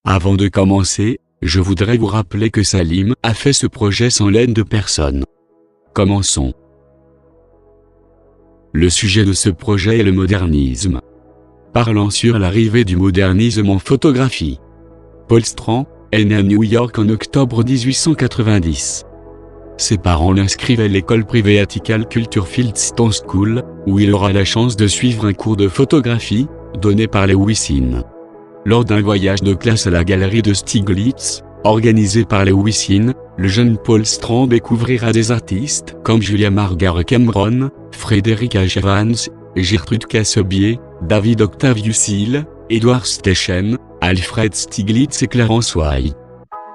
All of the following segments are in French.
Avant de commencer, je voudrais vous rappeler que Salim a fait ce projet sans l'aide de personne. Commençons. Le sujet de ce projet est le modernisme. Parlant sur l'arrivée du modernisme en photographie. Paul Strand est né à New York en octobre 1890. Ses parents l'inscrivent à l'école privée Attical Culture Fieldstone School, où il aura la chance de suivre un cours de photographie, donné par les Wissin. Lors d'un voyage de classe à la galerie de Stieglitz, organisé par les Wissin, le jeune Paul Strand découvrira des artistes comme Julia Margaret Cameron, Frederick H. Evans, Gertrude Cassobier, David Octavius Hill, Edward Steichen, Alfred Stieglitz et Clarence White.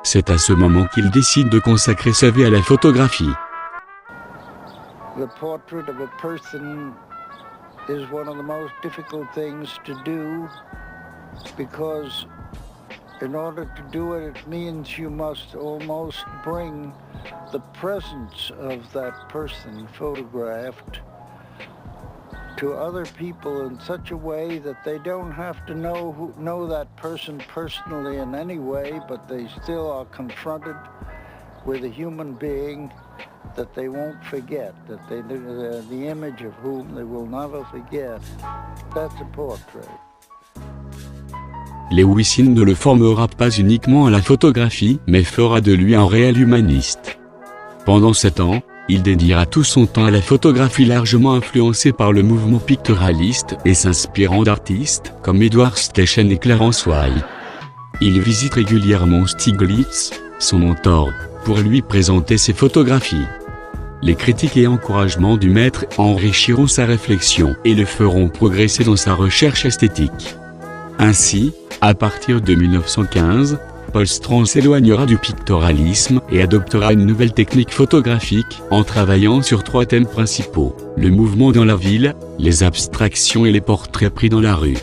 C'est à ce moment qu'il décide de consacrer sa vie à la photographie. The portrait of a person is one of the most difficult things to do because in order to do it, it means you must almost bring the presence of that person photographed to other people in such a way that they don't have to know that person personally in any way, but they still are confronted with a human being that they won't forget, that the image of whom they will never forget. That's a portrait. Les Wissin ne le formera pas uniquement à la photographie, mais fera de lui un réel humaniste. Pendant 7 ans, il dédiera tout son temps à la photographie largement influencée par le mouvement picturaliste et s'inspirant d'artistes comme Edward Steichen et Clarence White. Il visite régulièrement Stieglitz, son mentor, pour lui présenter ses photographies. Les critiques et encouragements du maître enrichiront sa réflexion et le feront progresser dans sa recherche esthétique. Ainsi, à partir de 1915, Paul Strand s'éloignera du picturalisme et adoptera une nouvelle technique photographique en travaillant sur 3 thèmes principaux: le mouvement dans la ville, les abstractions et les portraits pris dans la rue.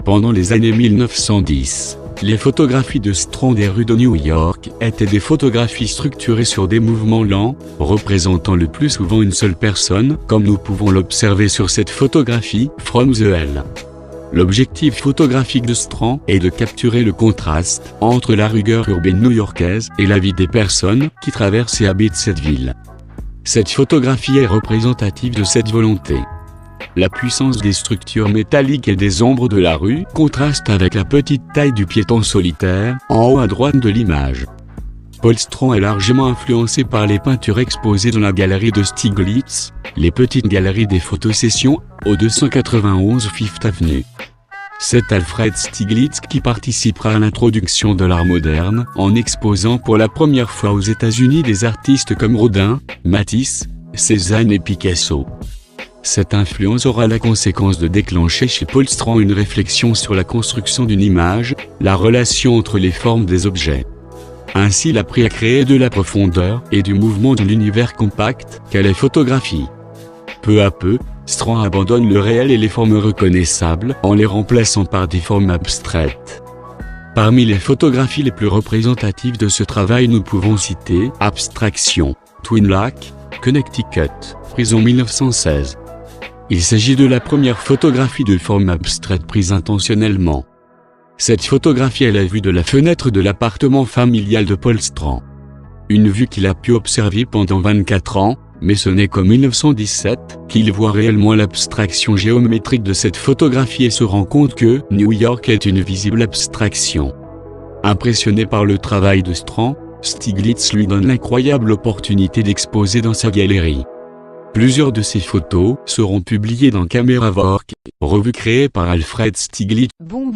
Pendant les années 1910, les photographies de Strand des rues de New York étaient des photographies structurées sur des mouvements lents, représentant le plus souvent une seule personne, comme nous pouvons l'observer sur cette photographie, From the Hell. L'objectif photographique de Strand est de capturer le contraste entre la rigueur urbaine new-yorkaise et la vie des personnes qui traversent et habitent cette ville. Cette photographie est représentative de cette volonté. La puissance des structures métalliques et des ombres de la rue contraste avec la petite taille du piéton solitaire, en haut à droite de l'image. Paul Strand est largement influencé par les peintures exposées dans la galerie de Stieglitz, les petites galeries des photosessions, au 291 Fifth Avenue. C'est Alfred Stieglitz qui participera à l'introduction de l'art moderne, en exposant pour la première fois aux États-Unis des artistes comme Rodin, Matisse, Cézanne et Picasso. Cette influence aura la conséquence de déclencher chez Paul Strand une réflexion sur la construction d'une image, la relation entre les formes des objets. Ainsi il apprit à créer de la profondeur et du mouvement dans l'univers compact qu'est la photographie. Peu à peu, Strand abandonne le réel et les formes reconnaissables en les remplaçant par des formes abstraites. Parmi les photographies les plus représentatives de ce travail nous pouvons citer Abstraction, Twin Lake, Connecticut, prise en 1916. Il s'agit de la première photographie de forme abstraite prise intentionnellement. Cette photographie est la vue de la fenêtre de l'appartement familial de Paul Strand. Une vue qu'il a pu observer pendant 24 ans, mais ce n'est qu'en 1917 qu'il voit réellement l'abstraction géométrique de cette photographie et se rend compte que New York est une visible abstraction. Impressionné par le travail de Strand, Stieglitz lui donne l'incroyable opportunité d'exposer dans sa galerie. Plusieurs de ses photos seront publiées dans Camera Work, revue créée par Alfred Stieglitz. Bon,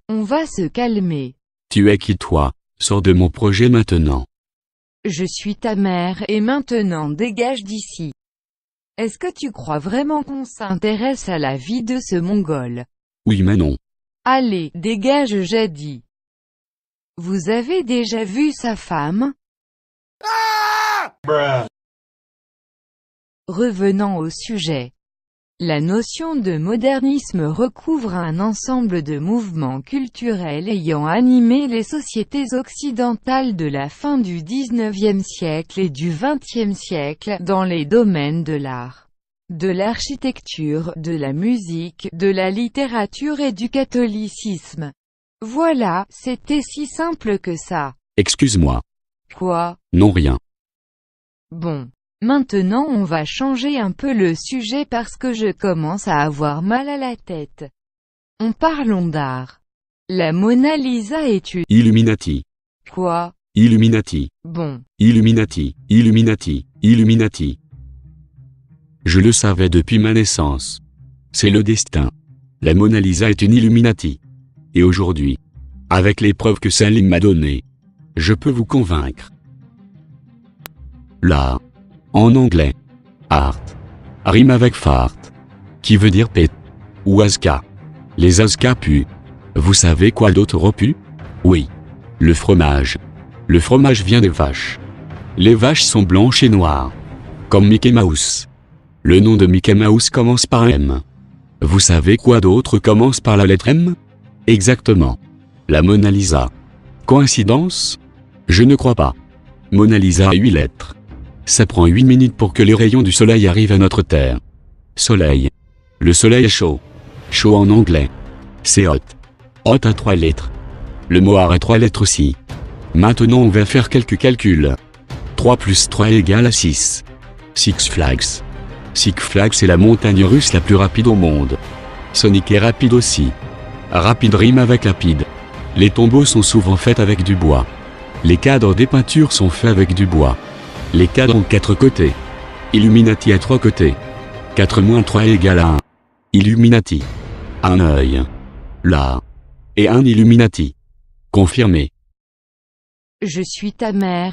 on va se calmer. Tu es qui toi? Sors de mon projet maintenant. Je suis ta mère et maintenant dégage d'ici. Est-ce que tu crois vraiment qu'on s'intéresse à la vie de ce Mongol? Oui mais non. Allez, dégage j'ai dit. Vous avez déjà vu sa femme? Revenons au sujet. La notion de modernisme recouvre un ensemble de mouvements culturels ayant animé les sociétés occidentales de la fin du XIXe siècle et du XXe siècle, dans les domaines de l'art, de l'architecture, de la musique, de la littérature et du catholicisme. Voilà, c'était si simple que ça. Excuse-moi. Quoi? Non rien. Bon. Maintenant on va changer un peu le sujet parce que je commence à avoir mal à la tête. Parlons d'art. La Mona Lisa est une... Illuminati. Quoi? Illuminati. Bon. Illuminati. Illuminati. Illuminati. Je le savais depuis ma naissance. C'est le destin. La Mona Lisa est une Illuminati. Et aujourd'hui, avec les preuves que Salim m'a données, je peux vous convaincre. L'art, en anglais, art, rime avec fart, qui veut dire pète, ou Azka. Les Azka puent. Vous savez quoi d'autre repue? Oui. Le fromage. Le fromage vient des vaches. Les vaches sont blanches et noires. Comme Mickey Mouse. Le nom de Mickey Mouse commence par M. Vous savez quoi d'autre commence par la lettre M? Exactement. La Mona Lisa. Coïncidence? Je ne crois pas. Mona Lisa a 8 lettres. Ça prend 8 minutes pour que les rayons du soleil arrivent à notre terre. Soleil. Le soleil est chaud. Chaud en anglais. C'est hot. Hot a 3 lettres. Le mot art a 3 lettres aussi. Maintenant on va faire quelques calculs. 3 plus 3 égale à 6. Six Flags. Six Flags est la montagne russe la plus rapide au monde. Sonic est rapide aussi. Rapide rime avec lapide. Les tombeaux sont souvent faits avec du bois. Les cadres des peintures sont faits avec du bois. Les cadres ont 4 côtés. Illuminati a 3 côtés. 4 moins 3 égale à 1. Illuminati. Un œil. Là. Et un Illuminati. Confirmé. Je suis ta mère.